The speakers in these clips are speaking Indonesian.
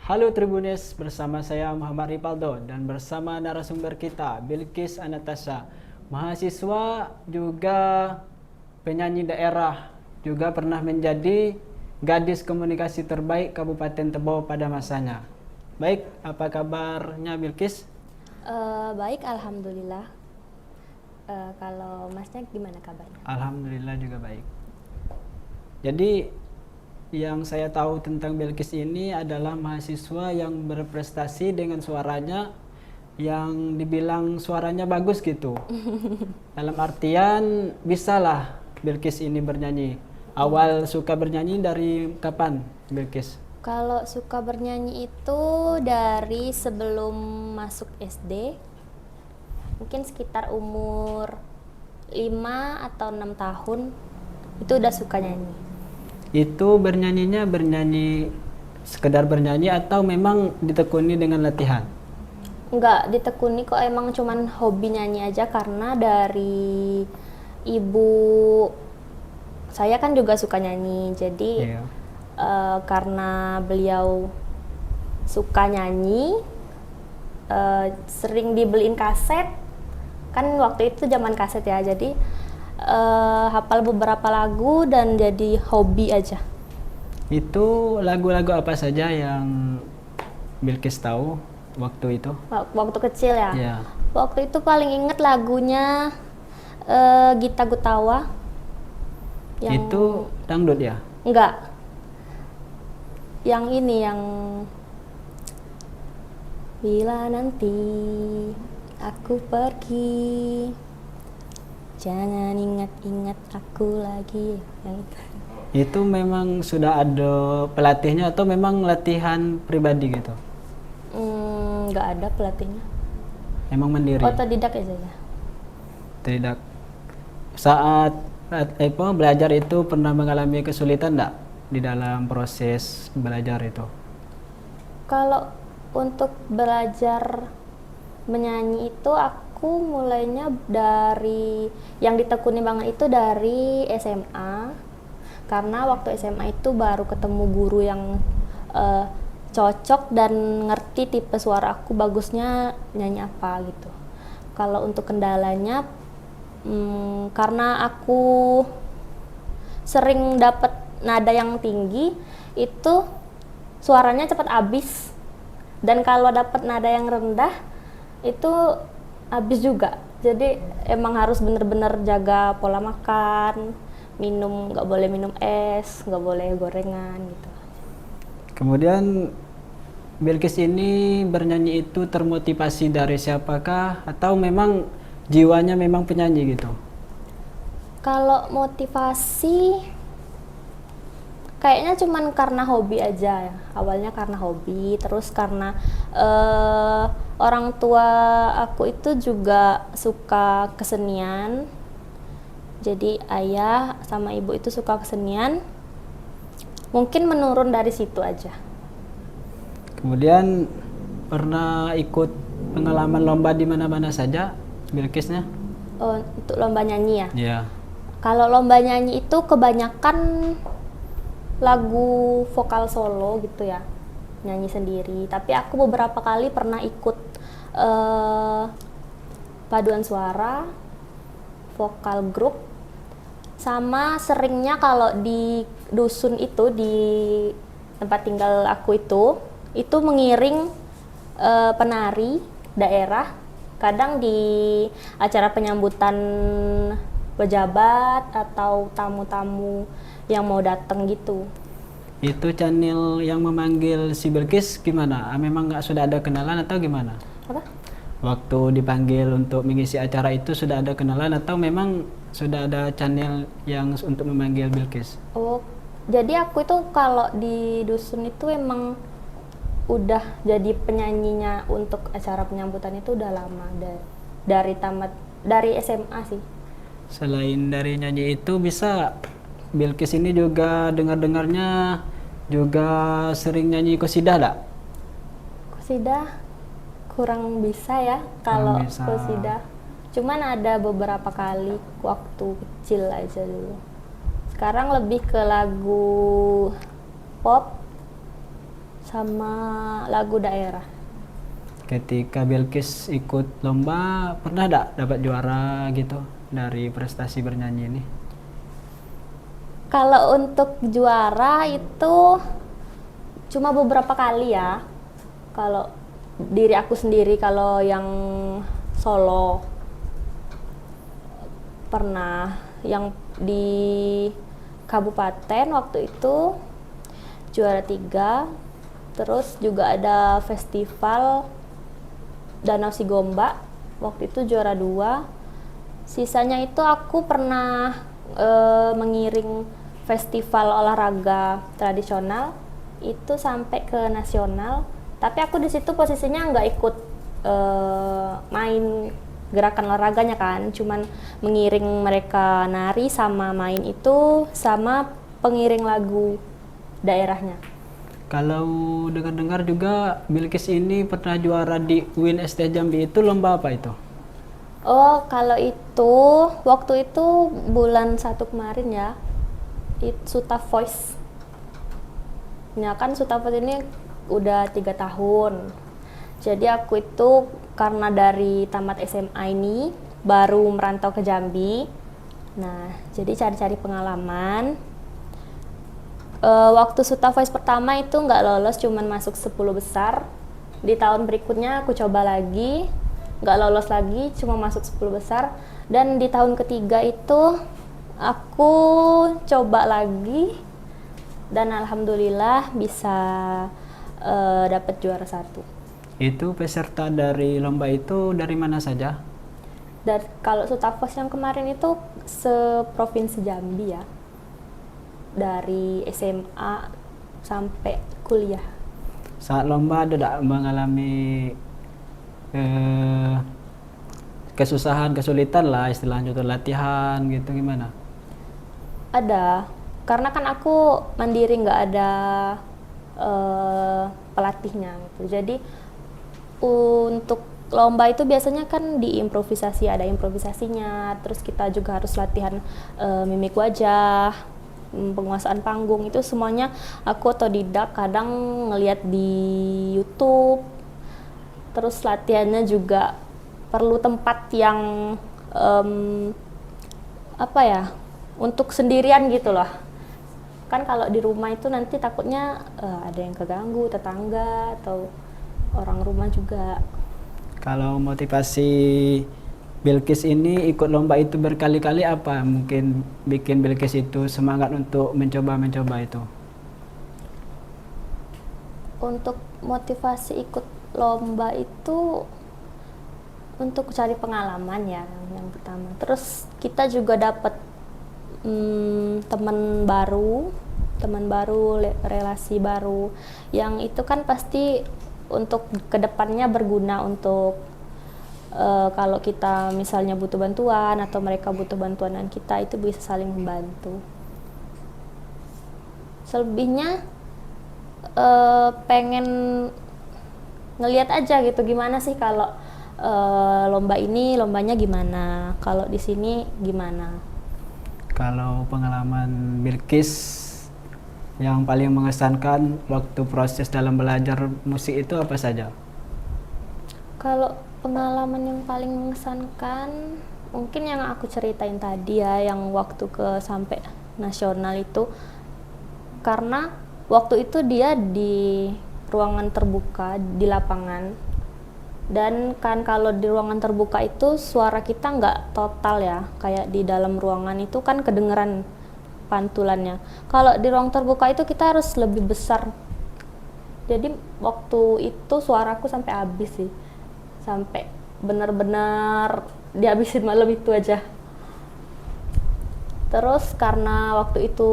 Halo Tribunes, bersama saya Muhammad Ripaldo dan bersama narasumber kita Bilkis Anastasia, mahasiswa juga penyanyi daerah, juga pernah menjadi gadis komunikasi terbaik Kabupaten Tebo pada masanya. Baik, apa kabarnya Bilkis? Baik, alhamdulillah. Kalau masnya gimana kabarnya? Alhamdulillah juga baik. Jadi yang saya tahu tentang Bilkis ini adalah mahasiswa yang berprestasi dengan suaranya yang dibilang suaranya bagus gitu. Dalam artian bisalah Bilkis ini bernyanyi. Awal suka bernyanyi dari kapan Bilkis? Kalau suka bernyanyi itu dari sebelum masuk SD, mungkin sekitar umur 5 atau 6 tahun, itu udah suka nyanyi. Itu bernyanyinya sekedar bernyanyi atau memang ditekuni dengan latihan? Nggak ditekuni kok, emang cuman hobi nyanyi aja karena dari ibu saya kan juga suka nyanyi, jadi Iya. karena beliau suka nyanyi, sering dibeliin kaset, kan waktu itu zaman kaset ya, jadi hafal beberapa lagu dan jadi hobi aja. Itu lagu-lagu apa saja yang Bilkis tahu waktu itu? Waktu kecil ya. Ya. Waktu itu paling inget lagunya Gita Gutawa. Itu dangdut ya? Enggak. Yang ini yang bila nanti aku pergi, jangan ingat-ingat aku lagi, yang itu. Itu memang sudah ada pelatihnya atau memang latihan pribadi gitu? Nggak ada pelatihnya. Memang mandiri? Otodidak aja ya. Tidak. Saat belajar itu pernah mengalami kesulitan enggak di dalam proses belajar itu? Kalau untuk belajar menyanyi itu aku mulainya dari yang ditekuni banget itu dari SMA, karena waktu SMA itu baru ketemu guru yang cocok dan ngerti tipe suara aku bagusnya nyanyi apa gitu. Kalau untuk kendalanya karena aku sering dapat nada yang tinggi, itu suaranya cepat habis, dan kalau dapat nada yang rendah itu habis juga. Jadi emang harus bener-bener jaga pola makan, minum, nggak boleh minum es, nggak boleh gorengan gitu. Kemudian Bilkis ini bernyanyi itu termotivasi dari siapakah atau memang jiwanya memang penyanyi gitu? Kalau motivasi kayaknya cuman karena hobi aja ya. Awalnya karena hobi, terus karena orang tua aku itu juga suka kesenian. Jadi ayah sama ibu itu suka kesenian. Mungkin menurun dari situ aja. Kemudian pernah ikut pengalaman lomba di mana-mana saja Bilkisnya? Untuk lomba nyanyi ya. Ya. Kalau lomba nyanyi itu kebanyakan lagu vokal solo gitu ya, nyanyi sendiri. Tapi aku beberapa kali pernah ikut paduan suara, vokal grup, sama seringnya kalau di dusun itu, di tempat tinggal aku itu mengiring penari daerah, kadang di acara penyambutan pejabat atau tamu-tamu yang mau datang gitu. Itu channel yang memanggil si Bilkis gimana? Memang nggak sudah ada kenalan atau gimana? Apa? Waktu dipanggil untuk mengisi acara itu sudah ada kenalan atau memang sudah ada channel yang untuk memanggil Bilkis? Oh, jadi aku itu kalau di dusun itu emang udah jadi penyanyinya untuk acara penyambutan itu udah lama, dari SMA sih. Selain dari nyanyi itu bisa Bilkis ini juga dengar-dengarnya juga sering nyanyi qasidah enggak? Qasidah kurang bisa ya kalau bisa. qasidah. Cuman ada beberapa kali waktu kecil aja dulu. Sekarang lebih ke lagu pop sama lagu daerah. Ketika Bilkis ikut lomba, pernah enggak dapat juara gitu dari prestasi bernyanyi ini? Kalau untuk juara itu cuma beberapa kali ya. Kalau diri aku sendiri, kalau yang solo pernah yang di kabupaten waktu itu juara 3. Terus juga ada festival Danau Sigomba, waktu itu juara 2. Sisanya itu aku pernah mengiring festival olahraga tradisional itu sampai ke nasional, tapi aku di situ posisinya nggak ikut main gerakan olahraganya kan, cuman mengiring mereka nari sama main itu sama pengiring lagu daerahnya. Kalau dengar-dengar juga Bilkis ini pernah juara di UIN ST Jambi, itu lomba apa itu? Oh, kalau itu waktu itu bulan 1 kemarin ya, Suta Voice. Ya kan Suta Voice ini udah 3 tahun. Jadi aku itu karena dari tamat SMA ini baru merantau ke Jambi. Nah, jadi cari-cari pengalaman. Waktu Suta Voice pertama itu nggak lolos, cuman masuk 10 besar. Di tahun berikutnya aku coba lagi, nggak lolos lagi, cuma masuk 10 besar. Dan di tahun ketiga itu aku coba lagi dan alhamdulillah bisa dapat juara 1. Itu peserta dari lomba itu dari mana saja? Dan kalau Suta Voice yang kemarin itu seprovinsi Jambi ya, dari SMA sampai kuliah. Saat lomba ada tidak mengalami kesusahan, kesulitan lah istilahnya untuk latihan gitu, gimana? Ada, karena kan aku mandiri, nggak ada pelatihnya gitu. Jadi untuk lomba itu biasanya kan diimprovisasi, ada improvisasinya, terus kita juga harus latihan mimik wajah, penguasaan panggung, itu semuanya aku otodidak, kadang ngelihat di YouTube. Terus latihannya juga perlu tempat yang apa ya, untuk sendirian gitu loh. Kan kalau di rumah itu nanti takutnya ada yang keganggu, tetangga atau orang rumah juga. Kalau motivasi Bilkis ini ikut lomba itu berkali-kali, apa mungkin bikin Bilkis itu semangat untuk mencoba itu? Untuk motivasi ikut lomba itu untuk cari pengalaman ya yang pertama. Terus kita juga dapat teman baru, relasi baru, yang itu kan pasti untuk kedepannya berguna untuk kalau kita misalnya butuh bantuan atau mereka butuh bantuan dan kita, itu bisa saling membantu. Selebihnya pengen ngelihat aja gitu gimana sih kalau lomba ini lombanya gimana, kalau di sini gimana. Kalau pengalaman Bilkis yang paling mengesankan waktu proses dalam belajar musik itu apa saja? Kalau pengalaman yang paling mengesankan mungkin yang aku ceritain tadi ya, yang waktu sampai nasional itu, karena waktu itu dia di ruangan terbuka di lapangan, dan kan kalau di ruangan terbuka itu suara kita nggak total ya, kayak di dalam ruangan itu kan kedengeran pantulannya. Kalau di ruang terbuka itu kita harus lebih besar, jadi waktu itu suaraku sampai habis sih, sampai benar-benar dihabisin malam itu aja. Terus karena waktu itu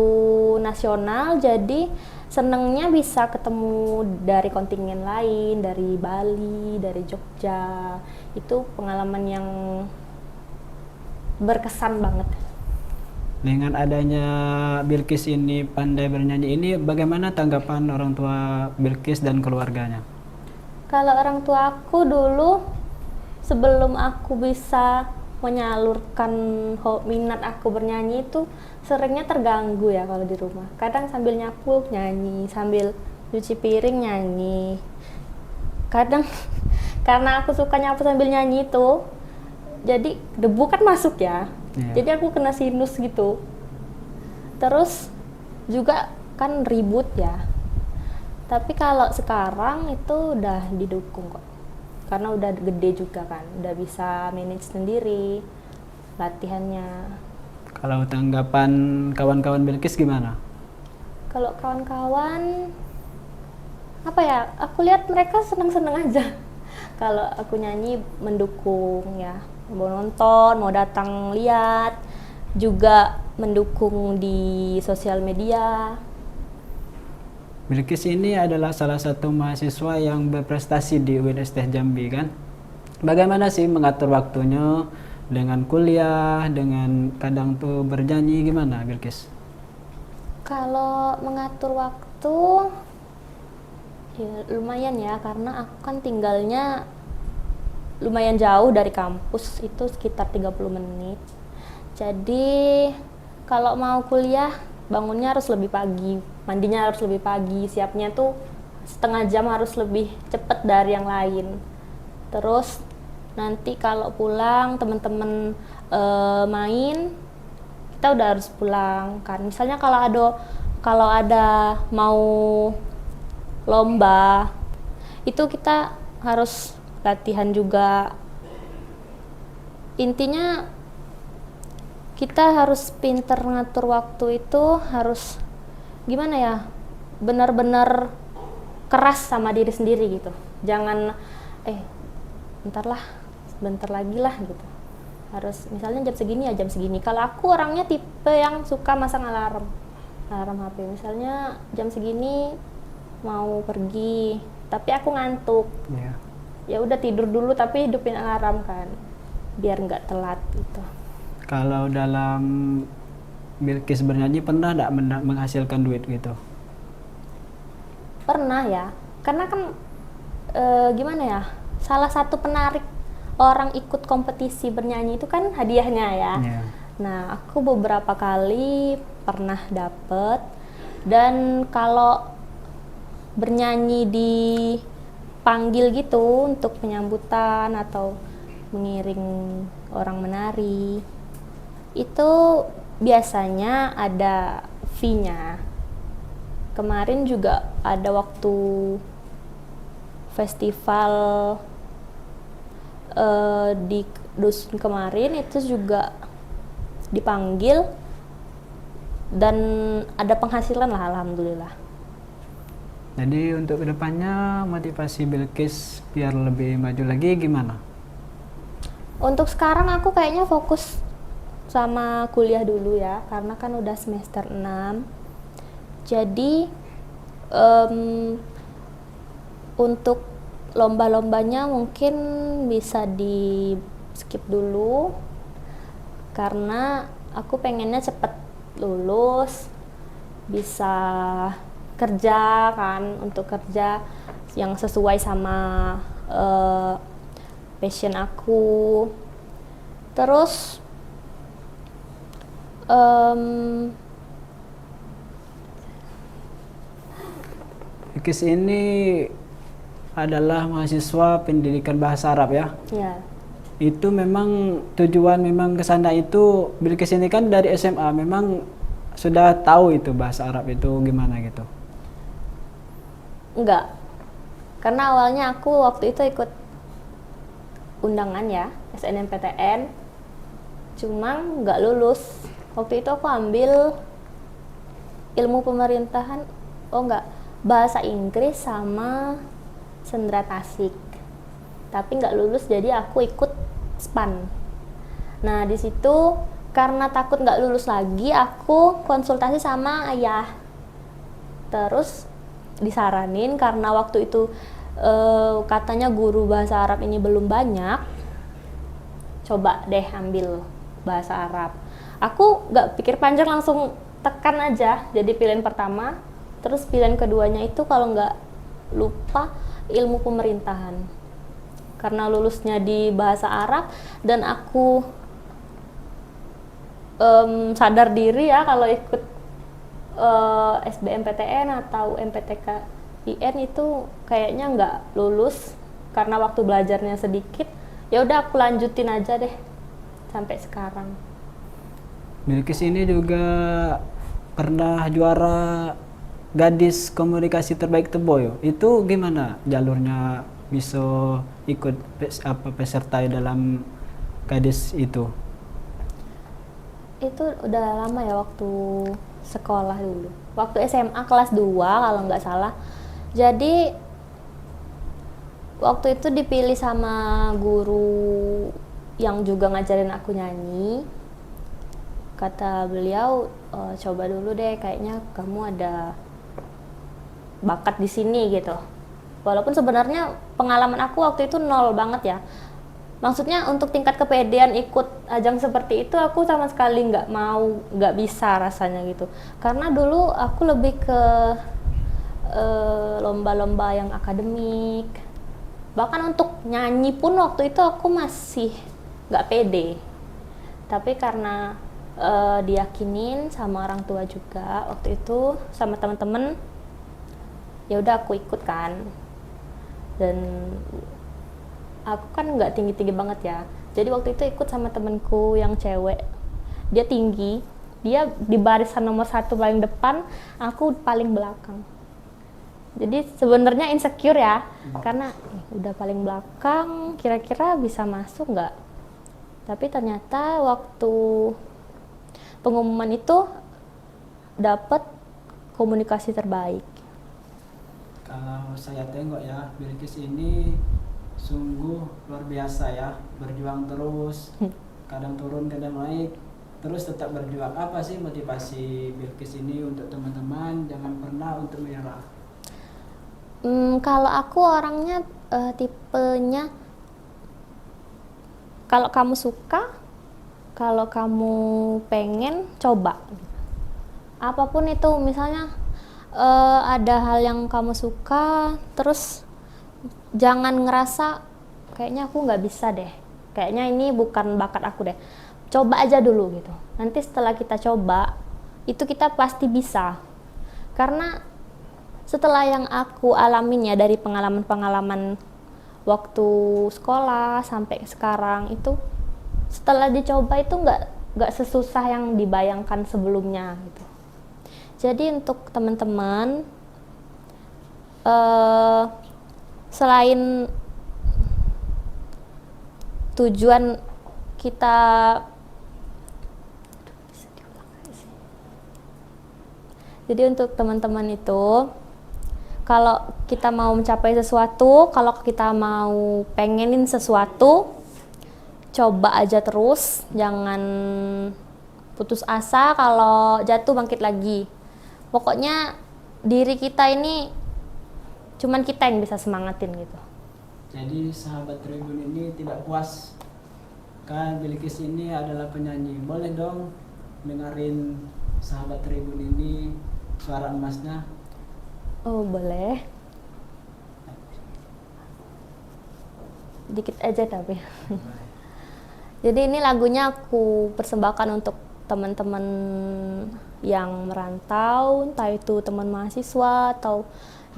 nasional, jadi senengnya bisa ketemu dari kontingen lain, dari Bali, dari Jogja. Itu pengalaman yang berkesan banget. Dengan adanya Bilkis ini pandai bernyanyi ini, bagaimana tanggapan orang tua Bilkis dan keluarganya? Kalau orang tua aku dulu, sebelum aku bisa menyalurkan minat aku bernyanyi itu seringnya terganggu ya kalau di rumah. Kadang sambil nyapu nyanyi, sambil cuci piring, nyanyi. Kadang karena aku suka nyapu sambil nyanyi itu, jadi debu kan masuk ya. Iya. Jadi aku kena sinus gitu. Terus juga kan ribut ya. Tapi kalau sekarang itu udah didukung kok. Karena udah gede juga kan, udah bisa manage sendiri latihannya. Kalau tanggapan kawan-kawan Bilkis gimana? Kalau kawan-kawan, apa ya, aku lihat mereka seneng-seneng aja. Kalau aku nyanyi mendukung ya, mau nonton, mau datang lihat, juga mendukung di sosial media. Bilkis ini adalah salah satu mahasiswa yang berprestasi di UIN Jambi kan? Bagaimana sih mengatur waktunya dengan kuliah, dengan kadang tuh bernyanyi, gimana Bilkis? Kalau mengatur waktu, ya lumayan ya, karena aku kan tinggalnya lumayan jauh dari kampus, itu sekitar 30 menit. Jadi kalau mau kuliah, bangunnya harus lebih pagi, mandinya harus lebih pagi, siapnya tuh setengah jam harus lebih cepet dari yang lain. Terus nanti kalau pulang teman-teman main, kita udah harus pulang kan. Misalnya kalau ada mau lomba, itu kita harus latihan juga. Intinya kita harus pinter ngatur waktu, itu harus gimana ya, benar-benar keras sama diri sendiri gitu. Jangan bentar lah, sebentar lagi lah gitu. Harus misalnya jam segini ya jam segini. Kalau aku orangnya tipe yang suka masang alarm HP. Misalnya jam segini mau pergi, tapi aku ngantuk. Yeah. Ya udah tidur dulu tapi hidupin alarm kan, biar nggak telat gitu. Kalau dalam Bilkis bernyanyi pernah nggak menghasilkan duit gitu? Pernah ya, karena kan gimana ya, salah satu penarik orang ikut kompetisi bernyanyi itu kan hadiahnya ya. Yeah. Nah, aku beberapa kali pernah dapet, dan kalau bernyanyi dipanggil gitu untuk penyambutan atau mengiring orang menari, itu biasanya ada fee-nya. Kemarin juga ada waktu festival di dusun kemarin, itu juga dipanggil dan ada penghasilan lah, alhamdulillah. Jadi untuk kedepannya motivasi Bilkis biar lebih maju lagi gimana? Untuk sekarang aku kayaknya fokus sama kuliah dulu ya, karena kan udah semester 6. Jadi untuk lomba-lombanya mungkin bisa di skip dulu, karena aku pengennya cepet lulus, bisa kerja kan, untuk kerja yang sesuai sama passion aku. Terus Bilkis ini adalah mahasiswa pendidikan bahasa Arab ya. ya, Itu memang tujuan memang ke sana itu, Bilkis ini kan dari SMA memang sudah tahu itu bahasa Arab itu gimana gitu. enggak, karena awalnya aku waktu itu ikut undangan ya, SNMPTN, cuma nggak lulus. Waktu itu aku ambil ilmu pemerintahan, bahasa Inggris sama sendera tasik, tapi nggak lulus, jadi aku ikut SPAN. Nah di situ karena takut nggak lulus lagi, aku konsultasi sama ayah. Terus disaranin, karena waktu itu katanya guru bahasa Arab ini belum banyak, coba deh ambil bahasa Arab. Aku nggak pikir panjang, langsung tekan aja jadi pilihan pertama. Terus pilihan keduanya itu kalau nggak lupa ilmu pemerintahan, karena lulusnya di bahasa Arab, dan aku sadar diri ya kalau ikut SBMPTN atau MPTK IN itu kayaknya nggak lulus karena waktu belajarnya sedikit. Ya udah aku lanjutin aja deh sampai sekarang. Bilkis ini juga pernah juara gadis komunikasi terbaik Teboyo. Itu gimana jalurnya bisa ikut peserta dalam gadis itu? Itu udah lama ya, waktu sekolah dulu. Waktu SMA kelas 2 kalau nggak salah. Jadi waktu itu dipilih sama guru yang juga ngajarin aku nyanyi. Kata beliau, coba dulu deh, kayaknya kamu ada bakat di sini gitu. Walaupun sebenarnya pengalaman aku waktu itu nol banget ya. Maksudnya untuk tingkat kepedean ikut ajang seperti itu aku sama sekali nggak bisa rasanya gitu. Karena dulu aku lebih ke lomba-lomba yang akademik. Bahkan untuk nyanyi pun waktu itu aku masih nggak pede. Tapi karena diyakinin sama orang tua juga waktu itu sama teman-teman, ya udah aku ikut kan. Dan aku kan nggak tinggi-tinggi banget ya, jadi waktu itu ikut sama temenku yang cewek, dia tinggi, dia di barisan nomor 1 paling depan, aku paling belakang. Jadi sebenarnya insecure ya, karena udah paling belakang, kira-kira bisa masuk nggak. Tapi ternyata waktu pengumuman itu dapat komunikasi terbaik. Kalau saya tengok ya, Bilkis ini sungguh luar biasa ya, berjuang terus, kadang turun kadang naik, terus tetap berjuang. Apa sih motivasi Bilkis ini untuk teman-teman jangan pernah untuk menyerah? Kalau aku orangnya tipenya, kalau kamu suka, kalau kamu pengen, coba. Apapun itu, misalnya ada hal yang kamu suka, terus jangan ngerasa kayaknya aku nggak bisa deh, kayaknya ini bukan bakat aku deh. Coba aja dulu gitu. Nanti setelah kita coba, itu kita pasti bisa. Karena setelah yang aku alamin ya, dari pengalaman-pengalaman waktu sekolah sampai sekarang itu, setelah dicoba itu nggak sesusah yang dibayangkan sebelumnya gitu. Jadi untuk teman-teman, selain tujuan kita, jadi untuk teman-teman itu, kalau kita mau mencapai sesuatu, kalau kita mau pengenin sesuatu, coba aja terus, jangan putus asa, kalau jatuh bangkit lagi. Pokoknya diri kita ini cuman kita yang bisa semangatin gitu. Jadi sahabat Tribun ini tidak puas kan Bilkis ini adalah penyanyi. Boleh dong dengerin sahabat Tribun ini suara emasnya. Oh boleh, dikit aja tapi. Jadi ini lagunya aku persembahkan untuk teman-teman yang merantau, entah itu teman mahasiswa atau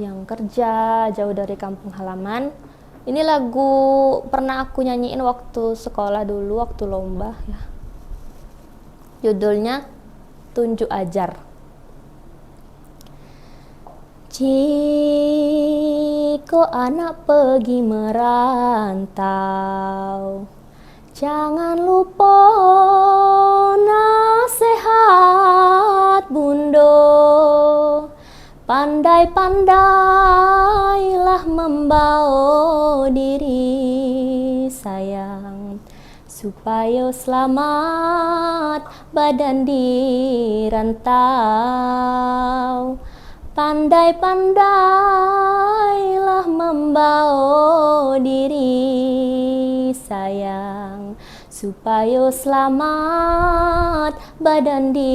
yang kerja jauh dari kampung halaman. Ini lagu pernah aku nyanyiin waktu sekolah dulu, waktu lomba ya. Judulnya Tunjuk Ajar. Jika anak pergi merantau, jangan lupa nasihat Bundo. Pandai-pandailah membawa diri sayang, supaya selamat badan di rantau. Pandai-pandailah membawa diri sayang, supaya selamat badan di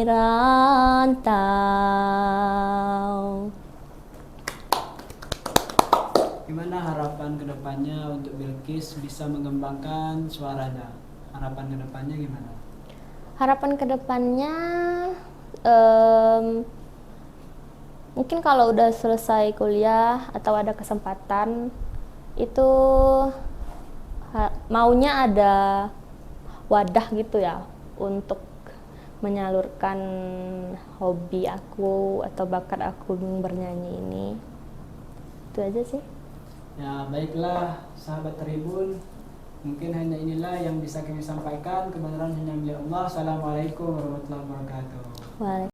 rantau. Gimana harapan kedepannya untuk Bilkis bisa mengembangkan suaranya? Harapan kedepannya gimana? Harapan kedepannya Mungkin kalau udah selesai kuliah atau ada kesempatan itu maunya ada wadah gitu ya untuk menyalurkan hobi aku atau bakat aku bernyanyi ini. Itu aja sih. Ya, baiklah sahabat Tribun. Mungkin hanya inilah yang bisa kami sampaikan. Kebenaran hanya milik Allah. Assalamualaikum warahmatullahi wabarakatuh. Waalaikumsalam.